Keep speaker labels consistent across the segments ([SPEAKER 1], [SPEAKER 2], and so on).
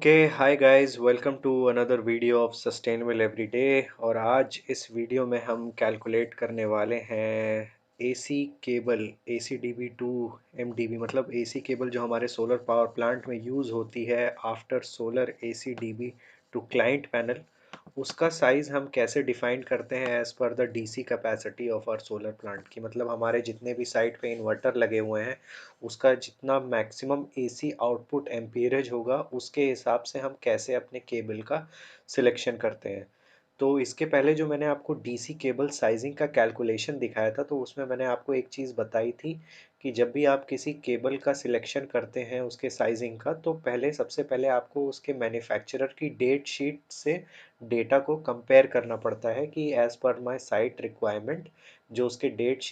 [SPEAKER 1] Okay hi guys welcome to another video of sustainable everyday. और आज इस video में हम कैलकुलेट करने वाले हैं AC cable AC DB to MDB, मतलब एसी केबल जो हमारे सोलर पावर प्लांट में यूज़ होती है after solar AC DB to client panel. उसका साइज़ हम कैसे डिफाइन करते हैं as per the DC capacity of our solar plant की, मतलब हमारे जितने भी साइट पे इन्वर्टर लगे हुए हैं उसका जितना मैक्सिमम एसी आउटपुट एम्पीरेज होगा उसके हिसाब से हम कैसे अपने केबल का सिलेक्शन करते हैं। तो इसके पहले जो मैंने आपको डीसी केबल साइजिंग का कैलकुलेशन दिखाया था तो उसमें मैंने आपको एक चीज़ बताई थी कि जब भी आप किसी केबल का सिलेक्शन करते हैं उसके साइजिंग का, तो पहले सबसे पहले आपको उसके मैन्युफैक्चरर की डेट शीट से डेटा को कंपेयर करना पड़ता है कि as per my site requirement जो उसके डेट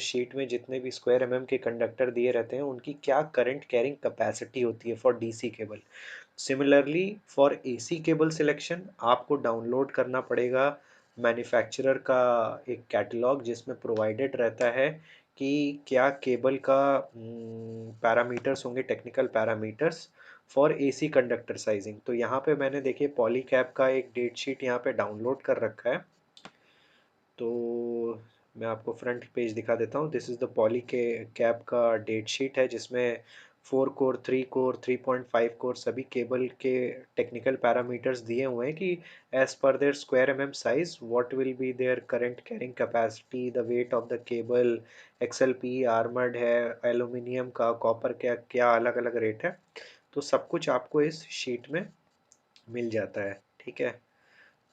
[SPEAKER 1] शीट में जितने भी स्क्वायर एमएम के कंडक्टर दिए रहते हैं उनकी क्या करंट कैरिंग कैपेसिटी होती है for DC cable. Similarly for AC cable selection आपको डाउनलोड करना पड़ेगा मैन्युफैक्चरर का एक कैटलॉग जिसमें प्रोवाइडेड रहता है कि क्या केबल का पैरामीटर्स होंगे, technical parameters for AC conductor sizing. तो यहाँ पे मैंने देखिए पॉलीकैब का एक डेट शीट यहाँ पे डाउनलोड कर रखा है। तो मैं आपको फ्रंट पेज दिखा देता हूँ। दिस इज़ द पॉली के कैब का डेट शीट है जिसमें 4 कोर 3 कोर 3.5 कोर सभी केबल के टेक्निकल पैरामीटर्स दिए हुए हैं कि as per their square M M size what will be their current carrying capacity, the weight of the cable, XLP armoured है, एल्यूमिनियम का, कॉपर का क्या अलग अलग रेट है। तो सब कुछ आपको इस शीट में मिल जाता है, ठीक है।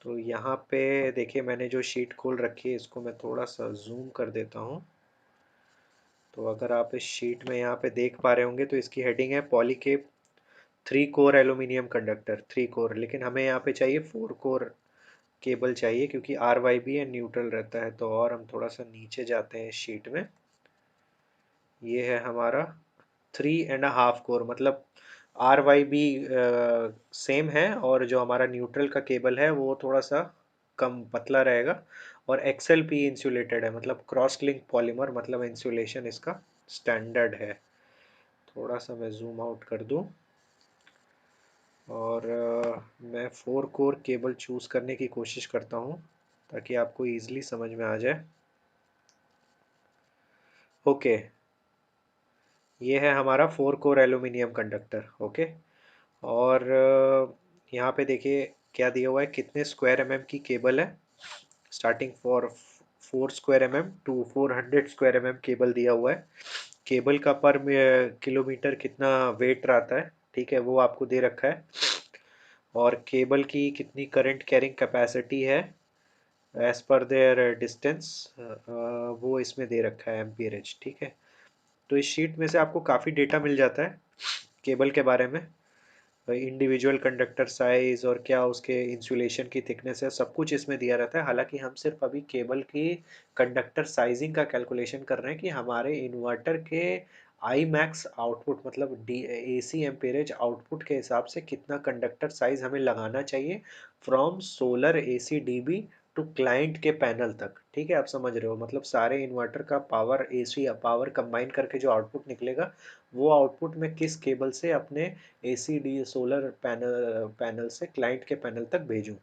[SPEAKER 1] तो यहाँ पे देखिए मैंने जो शीट खोल रखी है इसको मैं थोड़ा सा जूम कर देता हूँ। तो अगर आप इस शीट में यहाँ पे देख पा रहे होंगे तो इसकी हेडिंग है पॉलीकेप 3 कोर एल्यूमिनियम कंडक्टर 3 कोर, लेकिन हमें यहाँ पे चाहिए 4 कोर केबल चाहिए क्योंकि आर वाई बी है, न्यूट्रल रहता है। तो और हम थोड़ा सा नीचे जाते हैं इस शीट में। ये है हमारा 3.5 कोर, मतलब आर वाई बी सेम है और जो हमारा न्यूट्रल का केबल है वो थोड़ा सा कम पतला रहेगा। और एक्सएल पी इंसुलेटेड है, मतलब क्रॉस लिंक पॉलीमर, मतलब इंसुलेशन इसका स्टैंडर्ड है। थोड़ा सा मैं जूम आउट कर दूं और मैं 4 कोर केबल चूज़ करने की कोशिश करता हूँ ताकि आपको ईजिली समझ में आ जाए। ओके, ये है हमारा 4 कोर एल्यूमिनियम कंडक्टर। ओके, और यहाँ पे देखिए क्या दिया हुआ है, कितने स्क्वायर एमएम की केबल है। Starting for 4 square mm to 400 square mm cable दिया हुआ है। केबल का पर किलोमीटर कितना वेट रहता है, ठीक है, वो आपको दे रखा है। और केबल की कितनी करंट कैरिंग कैपेसिटी है एज पर देयर डिस्टेंस, वो इसमें दे रखा है एम्पीरेज, ठीक है। तो इस शीट में से आपको काफ़ी डेटा मिल जाता है केबल के बारे में, इंडिविजुअल कंडक्टर साइज और क्या उसके इंसुलेशन की थिकनेस है, सब कुछ इसमें दिया रहता है। हालांकि हम सिर्फ अभी केबल की कंडक्टर साइजिंग का कैलकुलेशन कर रहे हैं कि हमारे इन्वर्टर के आई मैक्स आउटपुट, मतलब the A C amperage output के हिसाब से कितना कंडक्टर साइज हमें लगाना चाहिए from solar A C D B to client के पैनल तक, ठीक है। आप समझ रहे हो, मतलब सारे इन्वर्टर का पावर एसी पावर कंबाइन करके जो आउटपुट निकलेगा वो आउटपुट मैं किस केबल से अपने एसी डी सोलर पैनल से क्लाइंट के पैनल तक भेजूं।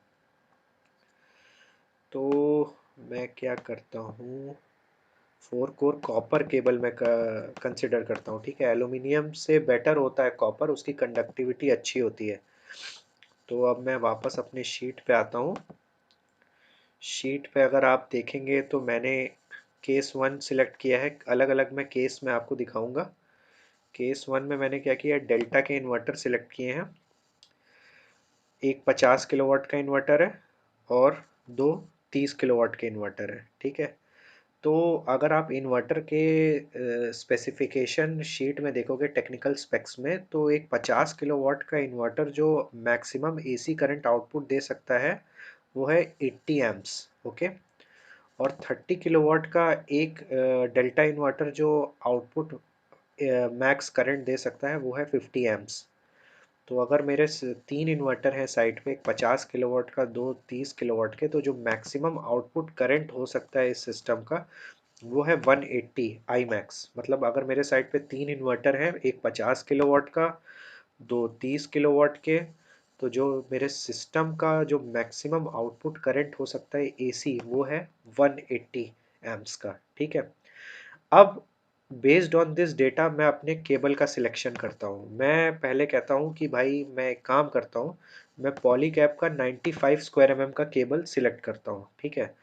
[SPEAKER 1] तो मैं क्या करता हूँ, 4 कोर कॉपर केबल में कंसिडर करता हूँ, ठीक है। एल्यूमिनियम से बेटर होता है कॉपर, उसकी कंडक्टिविटी अच्छी होती है। तो अब मैं वापस अपने शीट पे आता हूँ। शीट पे अगर आप देखेंगे तो मैंने केस 1 सिलेक्ट किया है, अलग अलग मैं केस में आपको दिखाऊंगा। केस 1 में मैंने क्या किया, डेल्टा के इन्वर्टर सिलेक्ट किए हैं। एक 50 किलोवाट का इन्वर्टर है और दो 30 किलोवाट के इन्वर्टर है, ठीक है। तो अगर आप इन्वर्टर के स्पेसिफिकेशन शीट में देखोगे टेक्निकल स्पेक्स में, तो एक 50 किलोवाट का इन्वर्टर जो मैक्सिमम एसी करंट आउटपुट दे सकता है वो है 80 एम्प्स, ओके। और 30 किलोवाट का एक डेल्टा इन्वर्टर जो आउटपुट मैक्स करंट दे सकता है वो है 50 एम्प्स। तो अगर मेरे 3 इन्वर्टर हैं साइड पे, एक 50 किलोवाट का, दो 30 किलोवाट के, तो जो मैक्सिमम आउटपुट करंट हो सकता है इस सिस्टम का वो है 180 आई मैक्स। मतलब अगर मेरे साइड पे 3 इन्वर्टर हैं, एक 50 किलोवाट का, दो 30 किलोवाट के तो जो मेरे सिस्टम का जो मैक्सिमम आउटपुट करंट हो सकता है एसी, वो है 180 एम्प्स का। ठीक है। अब बेस्ड ऑन दिस डेटा मैं अपने केबल का सिलेक्शन करता हूँ। मैं पहले कहता हूँ कि भाई मैं एक काम करता हूँ, मैं पॉलीकैब का 95 स्क्वायर एम का केबल सिलेक्ट करता हूँ। ठीक है।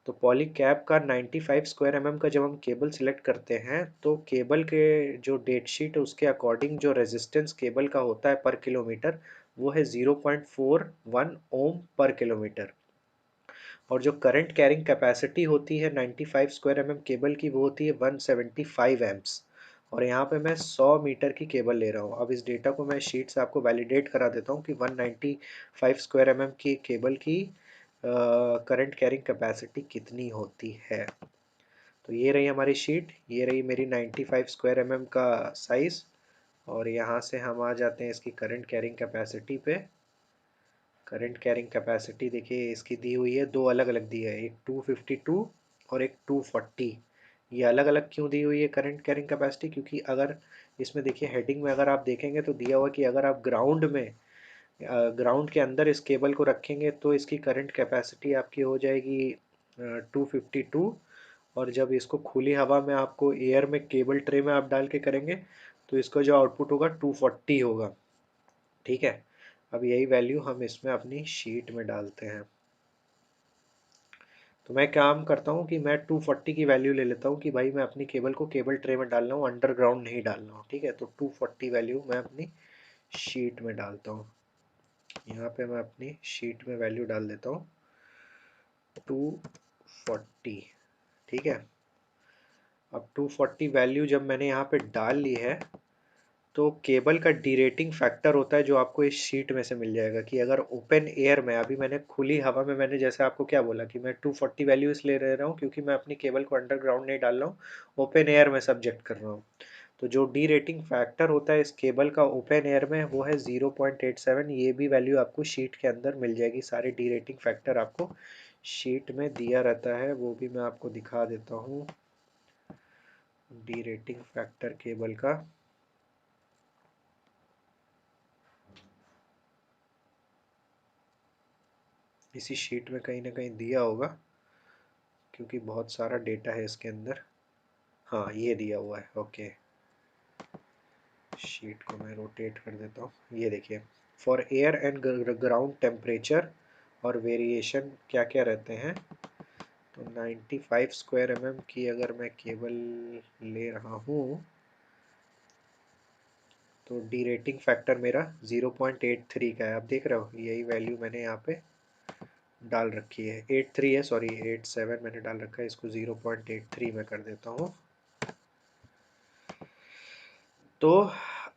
[SPEAKER 1] तो पॉलीकैब का 95 स्क्वायर एम का जब हम केबल सिलेक्ट करते हैं तो केबल के जो डेट शीट है उसके अकॉर्डिंग जो रेजिस्टेंस केबल का होता है पर किलोमीटर, वो है 0.41 ओम पर किलोमीटर। और जो करंट कैरिंग कैपेसिटी होती है 95 स्क्वायर केबल की, वो होती है 175 एम्प्स। और यहाँ पे मैं 100 मीटर की केबल ले रहा हूँ। अब इस डेटा को मैं शीट से आपको वैलिडेट करा देता हूँ कि 195 स्क्वायर की केबल की करंट कैरिंग कैपेसिटी कितनी होती है। तो ये रही हमारी शीट, ये रही मेरी 95 स्क्वायर का साइज़। और यहाँ से हम आ जाते हैं इसकी करंट कैरिंग कैपेसिटी पे। करंट कैरिंग कैपेसिटी देखिए इसकी दी हुई है, दो अलग अलग दी है, एक 252 और एक 240। ये अलग अलग क्यों दी हुई है करंट कैरिंग कैपेसिटी? क्योंकि अगर इसमें देखिए हेडिंग में अगर आप देखेंगे तो दिया हुआ कि अगर आप ग्राउंड में ग्राउंड के अंदर इस केबल को रखेंगे तो इसकी करंट कैपेसिटी आपकी हो जाएगी 252। और जब इसको खुली हवा में आपको एयर में केबल ट्रे में आप डाल के करेंगे तो इसका जो आउटपुट होगा 240 होगा। ठीक है। अब यही वैल्यू हम इसमें अपनी शीट में डालते हैं। तो मैं काम करता हूँ कि मैं 240 की वैल्यू ले लेता हूँ कि भाई मैं अपनी केबल को केबल ट्रे में डालना हूँ, अंडरग्राउंड नहीं डालना हूँ। ठीक है। तो 240 वैल्यू मैं अपनी शीट में डालता हूँ। यहाँ पे मैं अपनी शीट में वैल्यू डाल देता हूँ 240। ठीक है। अब 240 वैल्यू जब मैंने यहाँ पे डाल ली है तो केबल का डीरेटिंग फैक्टर होता है जो आपको इस शीट में से मिल जाएगा कि अगर ओपन एयर में, अभी मैंने खुली हवा में, मैंने जैसे आपको क्या बोला कि मैं 240 वैल्यू इसलिए ले रहा हूँ क्योंकि मैं अपनी केबल को अंडरग्राउंड नहीं डाल रहा हूँ, ओपन एयर में सब्जेक्ट कर रहा हूँ। तो जो डी रेटिंग फैक्टर होता है इस केबल का ओपन एयर में वो है 0.87। ये भी वैल्यू आपको शीट के अंदर मिल जाएगी। सारे डी रेटिंग फैक्टर आपको शीट में दिया रहता है, वो भी मैं आपको दिखा देता हूँ। डी रेटिंग फैक्टर केबल का इसी शीट में कहीं ना कहीं दिया होगा क्योंकि बहुत सारा डेटा है इसके अंदर। हाँ, ये दिया हुआ है। ओके, शीट को मैं रोटेट कर देता हूँ। ये देखिए, for air and ground temperature और वेरिएशन क्या क्या रहते हैं। तो 95 स्क्वायर की अगर मैं केबल ले रहा हूँ तो डी रेटिंग फैक्टर मेरा 0.83 का है। आप देख रहे हो, यही वैल्यू मैंने यहाँ पे डाल रखी है। 83 है, सॉरी 87 मैंने डाल रखा है, इसको 0.83 में कर देता हूँ। तो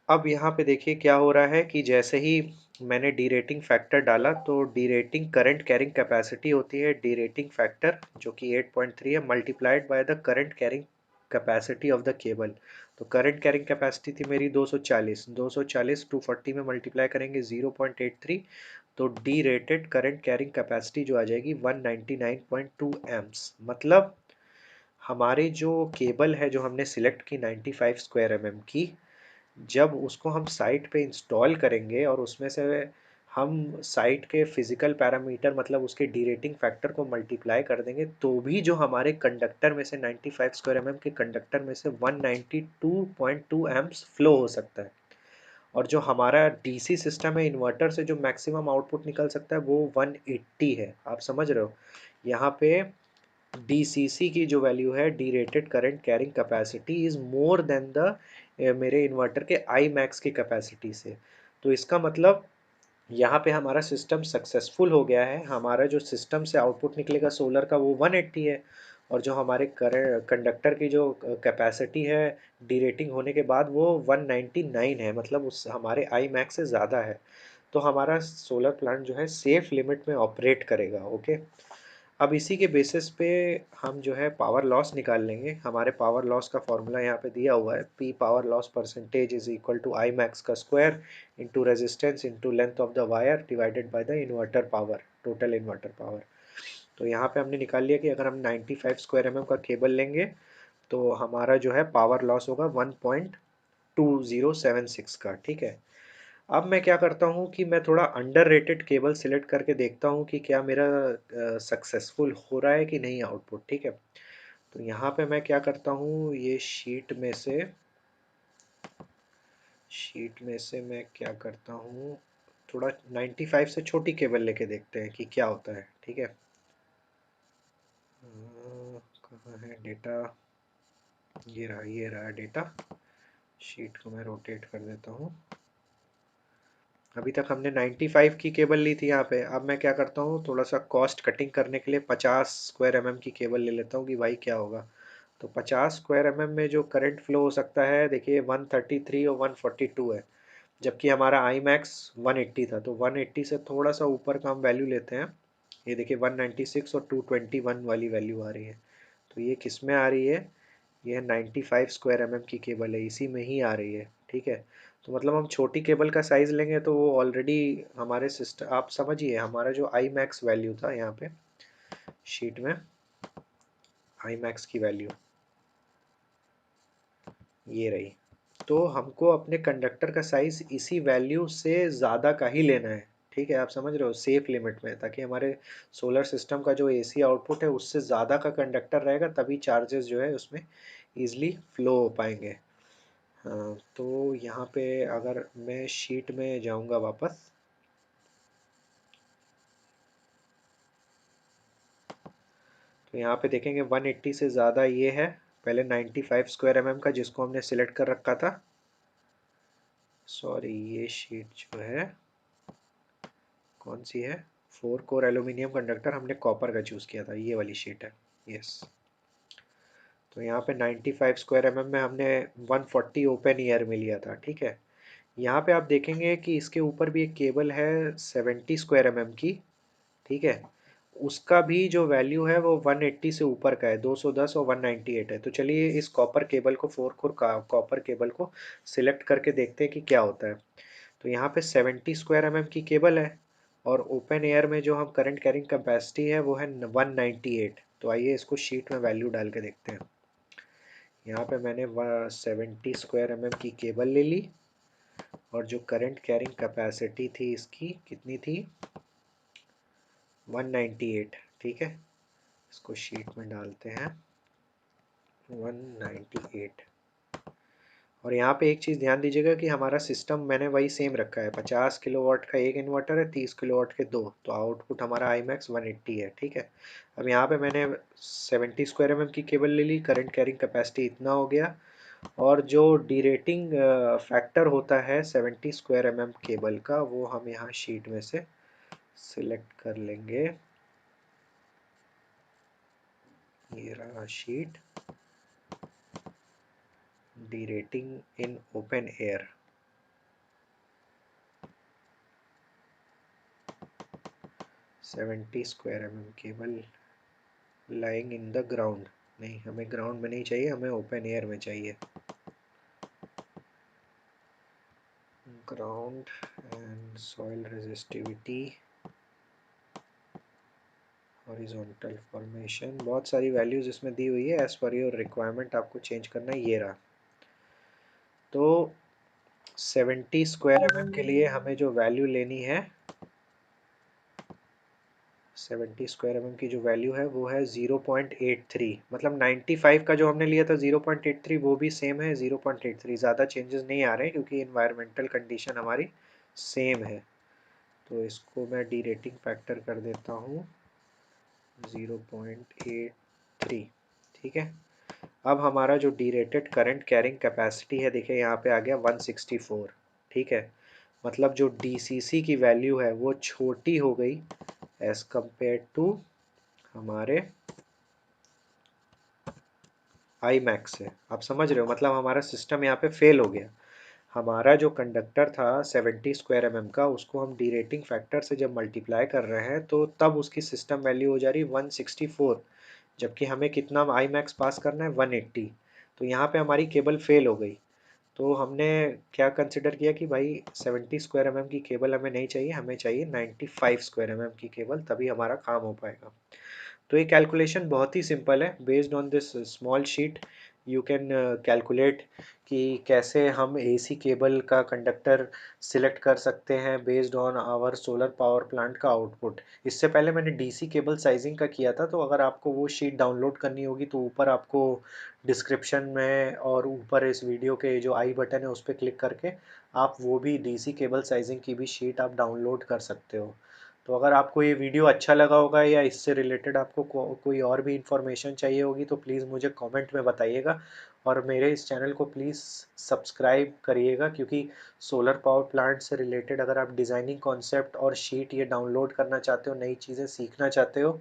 [SPEAKER 1] अब यहाँ पे देखिए क्या हो रहा है कि जैसे ही मैंने डी रेटिंग फैक्टर डाला तो D rating current carrying capacity होती है डी रेटिंग फैक्टर जो कि 8.3 है, multiplied by the current carrying capacity of the cable. तो करंट कैरिंग कैपेसिटी थी मेरी 240, 240 240 में मल्टीप्लाई करेंगे 0.83, तो D rated current carrying capacity जो आ जाएगी 199.2 एम्प्स। मतलब हमारी जो केबल है जो हमने सिलेक्ट की 95 स्क्वायर की, जब उसको हम साइट पे इंस्टॉल करेंगे और उसमें से हम साइट के फिजिकल पैरामीटर मतलब उसके डी रेटिंग फैक्टर को मल्टीप्लाई कर देंगे तो भी जो हमारे कंडक्टर में से 95 स्क्वायर के कंडक्टर में से 192.2 एम्प्स फ्लो हो सकता है। और जो हमारा डीसी सिस्टम है इन्वर्टर से जो मैक्सिमम आउटपुट निकल सकता है वो 180 है। आप समझ रहे हो, यहाँ पे डीसीसी की जो वैल्यू है D rated current carrying capacity is more than the मेरे इन्वर्टर के आई मैक्स की कैपेसिटी से। तो इसका मतलब यहाँ पे हमारा सिस्टम सक्सेसफुल हो गया है। हमारा जो सिस्टम से आउटपुट निकलेगा सोलर का वो 180 है, और जो हमारे करंट कंडक्टर की जो कैपेसिटी है डी रेटिंग होने के बाद वो 199 है, मतलब उस हमारे आई मैक्स से ज़्यादा है। तो हमारा सोलर प्लांट जो है सेफ लिमिट में ऑपरेट करेगा। ओके। अब इसी के बेसिस पे हम जो है पावर लॉस निकाल लेंगे। हमारे पावर लॉस का फॉर्मूला यहाँ पे दिया हुआ है, P power loss percentage is equal to I max का square into resistance into length of the wire divided by the inverter power, total inverter power. तो यहाँ पे हमने निकाल लिया कि अगर हम 95 स्क्वायर का केबल लेंगे तो हमारा जो है पावर लॉस होगा 1.2076 का। ठीक है। अब मैं क्या करता हूँ कि मैं थोड़ा अंडररेटेड केबल सिलेक्ट करके देखता हूँ कि क्या मेरा सक्सेसफुल हो रहा है कि नहीं आउटपुट, ठीक है। तो यहाँ पे मैं क्या करता हूँ, ये शीट में से मैं क्या करता हूँ, थोड़ा 95 से छोटी केबल लेके देखते हैं कि क्या होता है, ठीक है। कहाँ है डेटा, ये रहा डेटा। शीट को मैं रोटेट कर देता हूँ। अभी तक हमने 95 की केबल ली थी यहाँ पे। अब मैं क्या करता हूँ, थोड़ा सा कॉस्ट कटिंग करने के लिए 50 स्क्वायर की केबल ले लेता हूँ कि भाई क्या होगा। तो 50 स्क्वायर में जो करंट फ्लो हो सकता है, देखिए 133 और 142 है, जबकि हमारा आई मैक्स 180 था। तो 180 से थोड़ा सा ऊपर का हम वैल्यू लेते हैं। ये देखिए 196 और 221 वाली वैल्यू आ रही है। तो ये किस में आ रही है, ये है 95 स्क्वायर की केबल है, इसी में ही आ रही है, ठीक है। तो मतलब हम छोटी केबल का साइज़ लेंगे तो वो ऑलरेडी हमारे सिस्टम, आप समझिए हमारा जो आई मैक्स वैल्यू था यहाँ पे शीट में, आई मैक्स की वैल्यू ये रही। तो हमको अपने कंडक्टर का साइज़ इसी वैल्यू से ज़्यादा का ही लेना है, ठीक है। आप समझ रहे हो, सेफ लिमिट में, ताकि हमारे सोलर सिस्टम का जो एसी आउटपुट है उससे ज़्यादा का कंडक्टर रहेगा, तभी चार्जेस जो है उसमें ईजिली फ्लो हो पाएंगे। हाँ, तो यहाँ पे अगर मैं शीट में जाऊँगा वापस, तो यहाँ पे देखेंगे 180 से ज़्यादा ये है, पहले 95 स्क्वायर का जिसको हमने सिलेक्ट कर रखा था। सॉरी, ये शीट जो है कौन सी है, 4 कोर एल्यूमिनियम कंडक्टर, हमने कॉपर का चूज़ किया था, ये वाली शीट है। यस। तो यहाँ पे 95 स्क्वायर में हमने 140 ओपन ईयर में लिया था, ठीक है। यहाँ पे आप देखेंगे कि इसके ऊपर भी एक केबल है 70 स्क्वायर की, ठीक है। उसका भी जो वैल्यू है वो 180 से ऊपर का है, 210 और 198 है। तो चलिए इस कॉपर केबल को, 4 कोर का कॉपर केबल को सिलेक्ट करके देखते हैं कि क्या होता है। तो यहाँ पे 70 स्क्वायर की केबल है, और ओपन एयर में जो हम करंट कैरिंग कैपेसिटी है वो है 198। तो आइए इसको शीट में वैल्यू डाल के देखते हैं। यहाँ पे मैंने 70 स्क्वायर की केबल ले ली, और जो करंट कैरिंग कैपेसिटी थी इसकी कितनी थी, 198, ठीक है। इसको शीट में डालते हैं, 198। और यहाँ पे एक चीज़ ध्यान दीजिएगा कि हमारा सिस्टम मैंने वही सेम रखा है, 50 किलोवाट का एक इन्वर्टर है, 30 किलोवाट के दो, तो आउटपुट हमारा आई मैक्स 180 है, ठीक है। अब यहाँ पे मैंने 70 स्क्वायर की केबल ले ली, करंट कैरिंग कैपेसिटी इतना हो गया, और जो डीरेटिंग फैक्टर होता है 70 स्क्वायर केबल का, वो हम यहाँ शीट में से सिलेक्ट कर लेंगे। ये रहा sheet, derating in open air, 70 square cable lying in the ground. नहीं, हमें ग्राउंड में नहीं चाहिए, हमें ओपन एयर में चाहिए। Ground and soil resistivity, horizontal formation, बहुत सारी वैल्यूज इसमें दी हुई है, एज पर योर रिक्वायरमेंट आपको चेंज करना है। ये रहा। तो 70 स्क्वायर के लिए हमें जो वैल्यू लेनी है, 70 स्क्वायर की जो वैल्यू है वो है 0.83। मतलब 95 का जो हमने लिया था 0.83, वो भी सेम है 0.83, ज़्यादा चेंजेस नहीं आ रहे हैं क्योंकि इन्वायरमेंटल कंडीशन हमारी सेम है। तो इसको मैं डी रेटिंग फैक्टर कर देता हूँ 0.83, ठीक है। अब हमारा जो D rated current carrying capacity है, देखिए यहाँ पे आ गया 164, ठीक है। मतलब जो DCC की वैल्यू है वो छोटी हो गई एज कंपेयर टू हमारे आई मैक्स से। आप समझ रहे हो, मतलब हमारा सिस्टम यहाँ पे फेल हो गया। हमारा जो कंडक्टर था 70 स्क्वायर का, उसको हम डीरेटिंग फैक्टर से जब मल्टीप्लाई कर रहे हैं तो तब उसकी सिस्टम वैल्यू हो जा रही है 164, जबकि हमें कितना आई मैक्स पास करना है, 180। तो यहाँ पे हमारी केबल फेल हो गई। तो हमने क्या कंसिडर किया कि भाई 70 स्क्वायर की केबल हमें नहीं चाहिए, हमें चाहिए 95 स्क्वायर की केबल, तभी हमारा काम हो पाएगा। तो ये कैलकुलेशन बहुत ही सिंपल है, based on this small sheet you can calculate कि कैसे हम एसी केबल का कंडक्टर सिलेक्ट कर सकते हैं based on our solar power plant का आउटपुट। इससे पहले मैंने डीसी केबल साइजिंग का किया था, तो अगर आपको वो शीट डाउनलोड करनी होगी तो ऊपर आपको डिस्क्रिप्शन में और ऊपर इस वीडियो के जो आई बटन है उस पर क्लिक करके आप वो भी डीसी केबल साइजिंग की भी शीट आप डाउनलोड कर सकते हो। तो अगर आपको ये वीडियो अच्छा लगा होगा या इससे रिलेटेड आपको कोई और भी इंफॉर्मेशन चाहिए होगी तो प्लीज़ मुझे कमेंट में बताइएगा, और मेरे इस चैनल को प्लीज़ सब्सक्राइब करिएगा, क्योंकि सोलर पावर प्लांट से रिलेटेड अगर आप डिज़ाइनिंग कॉन्सेप्ट और शीट ये डाउनलोड करना चाहते हो, नई चीज़ें सीखना चाहते हो,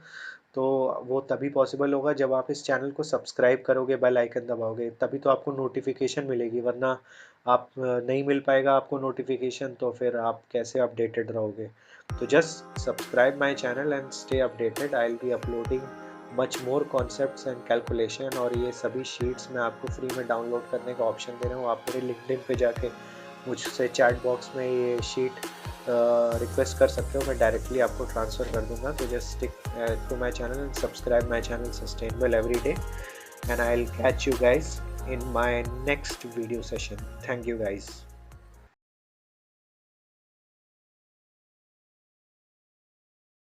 [SPEAKER 1] तो वो तभी पॉसिबल होगा जब आप इस चैनल को सब्सक्राइब करोगे, बेल आइकन दबाओगे, तभी तो आपको नोटिफिकेशन मिलेगी। वरना आप नहीं मिल पाएगा आपको नोटिफिकेशन, तो फिर आप कैसे अपडेटेड रहोगे। तो just subscribe my channel and stay updated. I will be uploading much more concepts and calculation, और ये सभी शीट्स मैं आपको फ्री में डाउनलोड करने का ऑप्शन दे रहा हूँ। आप मेरे लिंक्डइन पे जाके मुझसे चैट बॉक्स में ये शीट रिक्वेस्ट कर सकते हो, मैं डायरेक्टली आपको ट्रांसफ़र कर दूंगा। तो just stick to my channel and subscribe my channel sustainable every day, and I will catch you guys in my next video session. Thank you guys.